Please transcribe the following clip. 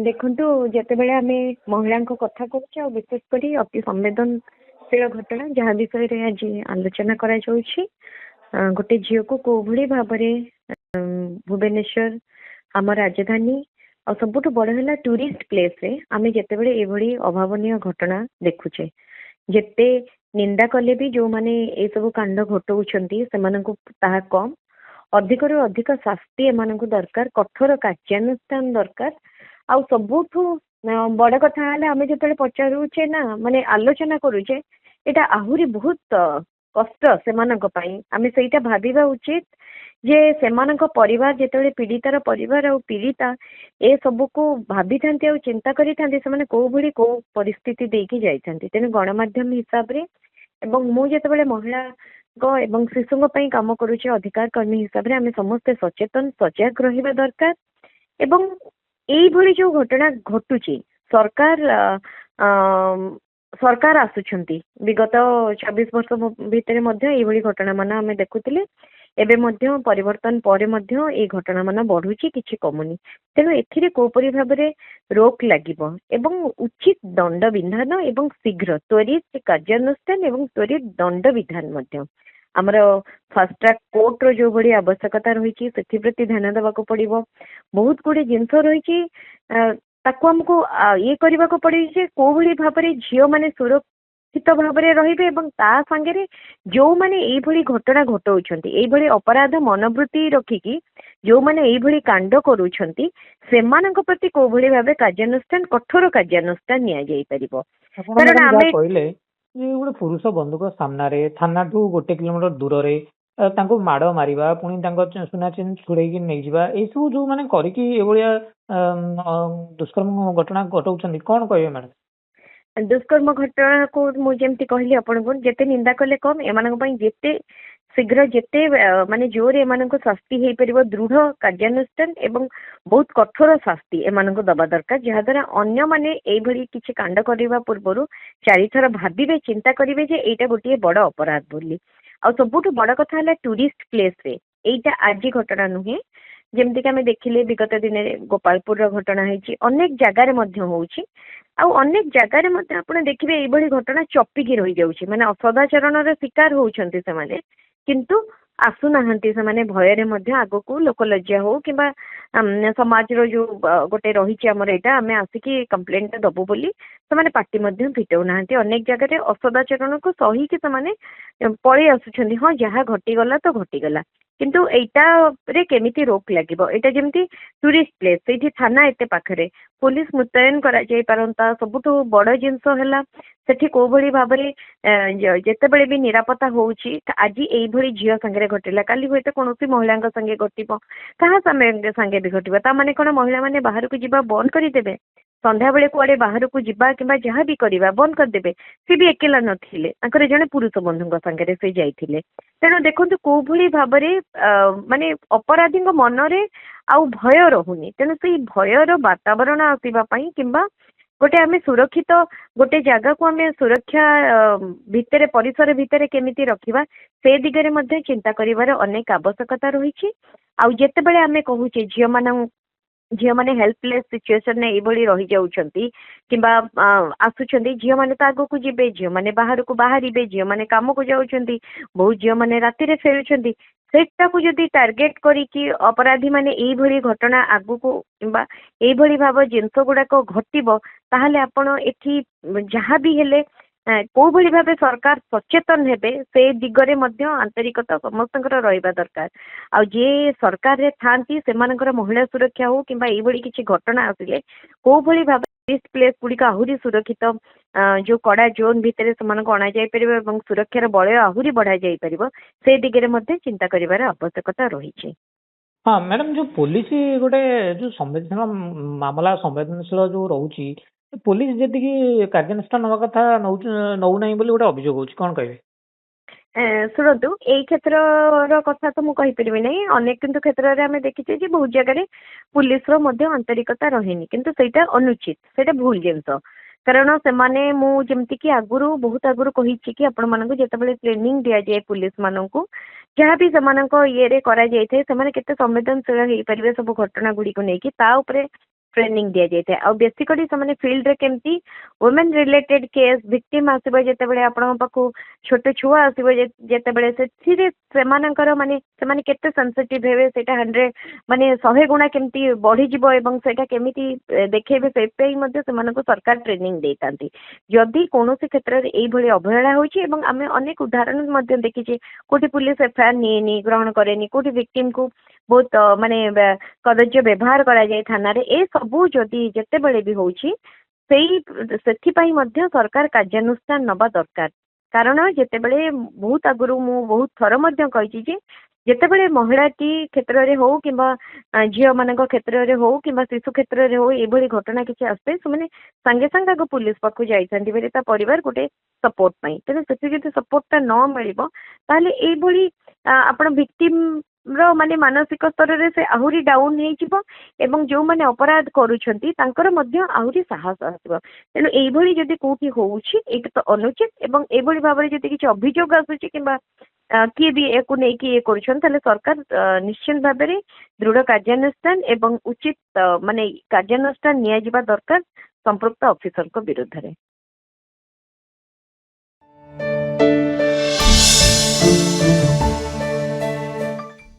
ଦେଖନ୍ତୁ ଯେତେବେଳେ ଆମେ ମହିଳାଙ୍କ କଥା କହୁଛେ ଆଉ ବିଶେଷ କରି ଅତି ସମ୍ବେଦନଶୀଳ ଘଟଣା ଯାହା ବିଷୟରେ ଆଜି ଆଲୋଚନା କରାଯାଉଛି ଗୋଟେ ଝିଅକୁ କୋଉଭଳି ଭାବରେ ଭୁବନେଶ୍ୱର ଆମ ରାଜଧାନୀ ଆଉ ସବୁଠୁ ବଡ଼ ହେଲା ଟୁରିଷ୍ଟ ପ୍ଲେସ୍ରେ ଆମେ ଯେତେବେଳେ ଏଭଳି ଅଭାବନୀୟ ଘଟଣା ଦେଖୁଛେ ଯେତେ ନିନ୍ଦା କଲେ ବି ଯୋଉମାନେ ଏସବୁ କାଣ୍ଡ ଘଟଉଛନ୍ତି ସେମାନଙ୍କୁ ତାହା କମ୍ ଅଧିକରୁ ଅଧିକ ଶାସ୍ତି ଏମାନଙ୍କୁ ଦରକାର କଠୋର କାର୍ଯ୍ୟାନୁଷ୍ଠାନ ଦରକାର ଆଉ ସବୁଠୁ ବଡ଼ କଥା ହେଲା ଆମେ ଯେତେବେଳେ ପଚାରୁଛେ ନା ମାନେ ଆଲୋଚନା କରୁଛେ ଏଇଟା ଆହୁରି ବହୁତ କଷ୍ଟ ସେମାନଙ୍କ ପାଇଁ ଆମେ ସେଇଟା ଭାବିବା ଉଚିତ ଯେ ସେମାନଙ୍କ ପରିବାର ଯେତେବେଳେ ପୀଡ଼ିତାର ପରିବାର ଆଉ ପୀଡ଼ିତା ଏସବୁକୁ ଭାବିଥାନ୍ତି ଆଉ ଚିନ୍ତା କରିଥାନ୍ତି ସେମାନେ କୋଉଭଳି କୋଉ ପରିସ୍ଥିତି ଦେଇକି ଯାଇଥାନ୍ତି ତେଣୁ ଗଣମାଧ୍ୟମ ହିସାବରେ ଏବଂ ମୁଁ ଯେତେବେଳେ ମହିଳାଙ୍କ ଏବଂ ଶିଶୁଙ୍କ ପାଇଁ କାମ କରୁଛି ଅଧିକାର କର୍ମୀ ହିସାବରେ ଆମେ ସମସ୍ତେ ସଚେତନ ସଜାଗ ରହିବା ଦରକାର ଏବଂ এইଭଳି ଯୋଉ ଘଟଣା ଘଟୁଛି ସରକାର ଆସୁଛନ୍ତି ବିଗତ 26 ବର୍ଷ ଭିତରେ ମଧ୍ୟ ଏଇଭଳି ଘଟଣା ମାନ ଆମେ ଦେଖୁଥିଲେ ଏବେ ମଧ୍ୟ ପରିବର୍ତ୍ତନ ପରେ ମଧ୍ୟ ଏଇ ଘଟଣା ମାନ ବଢୁଛି କିଛି କମୁନି ତେଣୁ ଏଥିରେ କୋଉପରି ଭାବରେ ରୋକ ଲାଗିବ ଏବଂ ଉଚିତ ଦଣ୍ଡ ବିଧାନ ଏବଂ ଶୀଘ୍ର ତ୍ୱରିତ କାର୍ଯ୍ୟାନୁଷ୍ଠାନ ଏବଂ ତ୍ୱରିତ ଦଣ୍ଡ ବିଧାନ ମଧ୍ୟ ଆମର ଫାଷ୍ଟ ଟ୍ରାକ୍ କୋର୍ଟର ଯୋଉଭଳି ଆବଶ୍ୟକତା ରହିଛି ସେଥିପ୍ରତି ଧ୍ୟାନ ଦେବାକୁ ପଡ଼ିବ ବହୁତ ଗୁଡ଼େ ଜିନିଷ ରହିଛି ତାକୁ ଆମକୁ ଇଏ କରିବାକୁ ପଡ଼ିବ ଯେ କୋଉଭଳି ଭାବରେ ଝିଅମାନେ ସୁରକ୍ଷିତ ଭାବରେ ରହିବେ ଏବଂ ତା ସାଙ୍ଗରେ ଯୋଉମାନେ ଏଇଭଳି ଘଟଣା ଘଟଉଛନ୍ତି ଏଇଭଳି ଅପରାଧ ମନୋବୃତ୍ତି ରଖିକି ଯୋଉମାନେ ଏଇଭଳି କାଣ୍ଡ କରୁଛନ୍ତି ସେମାନଙ୍କ ପ୍ରତି କୋଉଭଳି ଭାବେ କାର୍ଯ୍ୟାନୁଷ୍ଠାନ କଠୋର କାର୍ଯ୍ୟାନୁଷ୍ଠାନ ନିଆଯାଇପାରିବ କାରଣ ଆମେ କହିଲେ ଗୋଟେ ପୁରୁଷ ବନ୍ଧୁକ ସାମ୍ନାରେ ଥାନାଠୁ 1 କିଲୋମିଟର ଦୂରରେ ତାଙ୍କୁ ମାଡ଼ ମାରିବା ପୁଣି ତାଙ୍କ ସୁନା ଚେନ୍ ଛୁଡେଇକି ନେଇଯିବା ଏଇସବୁ ଯୋଉମାନେ କରିକି ଏଭଳିଆ ଦୁଷ୍କର୍ମ ଘଟଣା ଘଟଉଛନ୍ତି କଣ କହିବେ ମ୍ୟାଡାମ? ଦୁଷ୍କର୍ମ ଘଟଣାକୁ ମୁଁ ଯେମିତି କହିଲି ଆପଣଙ୍କୁ ଯେତେ ନିନ୍ଦା କଲେ କମ୍ ଏମାନଙ୍କ ପାଇଁ ଯେତେ ଶୀଘ୍ର ଯେତେ ମାନେ ଜୋରରେ ଏମାନଙ୍କୁ ଶାସ୍ତି ହେଇପାରିବ ଦୃଢ କାର୍ଯ୍ୟାନୁଷ୍ଠାନ ଏବଂ ବହୁତ କଠୋର ଶାସ୍ତି ଏମାନଙ୍କୁ ଦବା ଦରକାର ଯାହାଦ୍ୱାରା ଅନ୍ୟମାନେ ଏଇଭଳି କିଛି କାଣ୍ଡ କରିବା ପୂର୍ବରୁ 4 ଥର ଭାବିବେ ଚିନ୍ତା କରିବେ ଯେ ଏଇଟା ଗୋଟିଏ ବଡ଼ ଅପରାଧ ବୋଲି ଆଉ ସବୁଠୁ ବଡ଼ କଥା ହେଲା ଟୁରିଷ୍ଟ ପ୍ଲେସ୍ରେ ଏଇଟା ଆଜି ଘଟଣା ନୁହେଁ ଯେମିତିକି ଆମେ ଦେଖିଲେ ବିଗତ ଦିନରେ ଗୋପାଳପୁରର ଘଟଣା ହେଇଛି ଅନେକ ଜାଗାରେ ମଧ୍ୟ ହଉଛି ଆଉ ଅନେକ ଜାଗାରେ ମଧ୍ୟ ଆପଣ ଦେଖିବେ ଏଇଭଳି ଘଟଣା ଚପିକି ରହିଯାଉଛି ମାନେ ଅସଦାଚରଣର ଶିକାର ହଉଛନ୍ତି ସେମାନେ କିନ୍ତୁ ଆସୁନାହାନ୍ତି ସେମାନେ ଭୟରେ ମଧ୍ୟ ଆଗକୁ ଲୋକଲଜ୍ଜା ହଉ କିମ୍ବା ସମାଜର ଯୋଉ ଗୋଟେ ରହିଛି ଆମର ଏଇଟା ଆମେ ଆସିକି କମ୍ପ୍ଲେନଟା ଦବୁ ବୋଲି ସେମାନେ ପାଟି ମଧ୍ୟ ଫିଟଉନାହାନ୍ତି ଅନେକ ଜାଗାରେ ଅସଦାଚରଣକୁ ସହିକି ସେମାନେ ପଳେଇ ଆସୁଛନ୍ତି ହଁ ଯାହା ଘଟିଗଲା ତ ଘଟିଗଲା କିନ୍ତୁ ଏଇଟାରେ କେମିତି ରୋକ ଲାଗିବ ଏଇଟା ଯେମିତି ଟୁରିଷ୍ଟ ପ୍ଲେସ୍ ସେଇଠି ଥାନା ଏତେ ପାଖରେ ପୋଲିସ ମୁତୟନ କରାଯାଇ ପାରନ୍ତା ସବୁଠୁ ବଡ଼ ଜିନିଷ ହେଲା ସେଠି କୋଉଭଳି ଭାବରେ ଯେତେବେଳେ ବି ନିରାପତ୍ତା ହଉଛି ଆଜି ଏଇଭଳି ଝିଅ ସାଙ୍ଗରେ ଘଟିଲା କାଲି ହୁଏତ କୌଣସି ମହିଳାଙ୍କ ସାଙ୍ଗେ ଘଟିବ କାହା ସାଙ୍ଗେ ବି ଘଟିବ ତା ମାନେ କଣ ମହିଳାମାନେ ବାହାରକୁ ଯିବା ବନ୍ଦ କରିଦେବେ ସନ୍ଧ୍ୟାବେଳେ କୁଆଡ଼େ ବାହାରକୁ ଯିବା କିମ୍ବା ଯାହା ବି କରିବା ବନ୍ଦ କରିଦେବେ ସେ ବି ଏକେଲା ନଥିଲେ ତାଙ୍କର ଜଣେ ପୁରୁଷ ବନ୍ଧୁଙ୍କ ସାଙ୍ଗରେ ସେ ଯାଇଥିଲେ ତେଣୁ ଦେଖନ୍ତୁ କୋଉଭଳି ଭାବରେ ମାନେ ଅପରାଧୀଙ୍କ ମନରେ ଆଉ ଭୟ ରହୁନି ତେଣୁ ସେଇ ଭୟର ବାତାବରଣ ଆସିବା ପାଇଁ କିମ୍ବା ଗୋଟେ ଆମେ ସୁରକ୍ଷିତ ଗୋଟେ ଜାଗାକୁ ଆମେ ସୁରକ୍ଷା ଭିତରେ ପରିସର ଭିତରେ କେମିତି ରଖିବା ସେ ଦିଗରେ ମଧ୍ୟ ଚିନ୍ତା କରିବାର ଅନେକ ଆବଶ୍ୟକତା ରହିଛି ଆଉ ଯେତେବେଳେ ଆମେ କହୁଛେ ଝିଅମାନେ ହେଲ୍ପଲେସ୍ ସିଚୁଏସନରେ ଏଇଭଳି ରହିଯାଉଛନ୍ତି କିମ୍ବା ଆସୁଛନ୍ତି ଝିଅମାନେ ତ ଆଗକୁ ଯିବେ ଝିଅମାନେ ବାହାରକୁ ବାହାରିବେ ଝିଅମାନେ କାମକୁ ଯାଉଛନ୍ତି ବହୁତ ଝିଅମାନେ ରାତିରେ ଫେରୁଛନ୍ତି ସେଇଟାକୁ ଯଦି ଟାର୍ଗେଟ କରିକି ଅପରାଧୀମାନେ ଏଇଭଳି ଘଟଣା ଆଗକୁ କିମ୍ବା ଏଇଭଳି ଭାବ ଜିନିଷ ଗୁଡ଼ାକ ଘଟିବ ତାହେଲେ ଆପଣ ଏଠି ଯାହା ବି ହେଲେ କୋଉଭଳି ଭାବେ ସରକାର ସଚେତନ ହେବେ ସେ ଦିଗରେ ମଧ୍ୟ ଆନ୍ତରିକତା ସମସ୍ତଙ୍କର ରହିବା ଦରକାର ଆଉ ଯିଏ ସରକାରରେ ଥାଆନ୍ତି ସେମାନଙ୍କର ମହିଳା ସୁରକ୍ଷା ହଉ କିମ୍ବା ଏଇଭଳି କିଛି ଘଟଣା ଆସିଲେ କୋଉଭଳି ଭାବେ ଟୁରିଷ୍ଟ ପ୍ଲେସ୍ ଗୁଡ଼ିକ ଆହୁରି ସୁରକ୍ଷିତ ଯୋଉ କଡ଼ା ଜୋନ୍ ଭିତରେ ସେମାନଙ୍କୁ ଅଣାଯାଇପାରିବ ଏବଂ ସୁରକ୍ଷାର ବଳୟ ଆହୁରି ବଢ଼ାଯାଇପାରିବ ସେ ଦିଗରେ ମଧ୍ୟ ଚିନ୍ତା କରିବାର ଆବଶ୍ୟକତା ରହିଛି। ହଁ ମ୍ୟାଡାମ ଯୋଉ ପୋଲିସ ଗୋଟେ ଯୋଉ ସମ୍ବେଦନଶୀଳ ମାମଲା ସମ୍ବେଦନଶୀଳ ଯୋଉ ରହୁଛି ପୋଲିସ ଯେତିକି କାର୍ଯ୍ୟାନୁଷ୍ଠାନ ନେବା କଥା ନଉନାହିଁ ବୋଲି ଗୋଟେ ଅଭିଯୋଗ ହଉଛି କଣ କହିବେ? ଶୁଣନ୍ତୁ ଏଇ କ୍ଷେତ୍ରର କଥା ତ ମୁଁ କହିପାରିବି ନାହିଁ ଅନେକ କିନ୍ତୁ କ୍ଷେତ୍ରରେ ଆମେ ଦେଖିଛେ ଯେ ବହୁତ ଜାଗାରେ ପୁଲିସର ମଧ୍ୟ ଆନ୍ତରିକତା ରହେନି କିନ୍ତୁ ସେଇଟା ଅନୁଚିତ ସେଇଟା ଭୁଲ ଜିନିଷ କାରଣ ସେମାନେ ମୁଁ ଯେମିତିକି ଆଗରୁ ବହୁତ ଆଗରୁ କହିଛି କି ଆପଣମାନଙ୍କୁ ଯେତେବେଳେ ଟ୍ରେନିଂ ଦିଆଯାଏ ପୁଲିସ ମାନଙ୍କୁ ଯାହା ବି ସେମାନଙ୍କ ଇଏରେ କରାଯାଇଥାଏ ସେମାନେ କେତେ ସମ୍ବେଦନଶୀଳ ହେଇପାରିବେ ସବୁ ଘଟଣା ଗୁଡ଼ିକୁ ନେଇକି ତା ଉପରେ ट्रेनिंग दि जाए आ बेसिकली से फील्ड रे केमती वुमेन रिलेटेड केस विक्टिम आसो जिते आपण पाखु छोट छुआ आसो जिते से माने केते सेंसिटिव हेबे सेटा 100 माने 100 गुणा केमती बढ़ी जिवो एवं सेटा केमिति देखेबे से सरकार ट्रेनिंग देतांती जदि कौन क्षेत्र में यही अवहेला होची एवं आमे अनेक उदाहरण देखीचे कोठी पुलिस एफआईआर नहीं ग्रहण करेनी कोठी विक्टिम को बहुत माने कदर्य व्यवहार करा जाए थाना रे ए सबू जदि जेते बेले भी होची सेही मध्य सरकार कार्यानुष्ठान नबा दरकार कारण जेते बेले बहुत आगुरु मु बहुत थर मध्य कहिची जे जेते बेले महिलाटी क्षेत्र रे हो किंबा झियो मान क्षेत्र रे हो किंबा शिशु क्षेत्र रे हो एभली घटना किसी आसते से सांगे सांगे आगे पुलिस पाखु जाइछन्ती बेले ता परिवार गोटे सपोर्ट पाई तेने से जदि सपोर्टटा न मिलिबो ताले एभली आपण विक्टिम रो माने मानसिक स्तर रे से आहुरी डाउन हे जिवो एवं जो माने अपराध करूछन्ती तांकर मध्य आहुरी साहस आसबो तेनु एभली जदि कोठी होउछि एटा तो अनुचित एवं एभली भाबरे जदि किछि अभियोग आसुछि किंबा किए भी एको नहीं कि कर सरकार निश्चित भाव में दृढ़ कार्यानुष्ठान एवं उचित माने कार्यानुष्ठान निया दरकार संपृक्त ऑफिसर को विरुद्ध रे।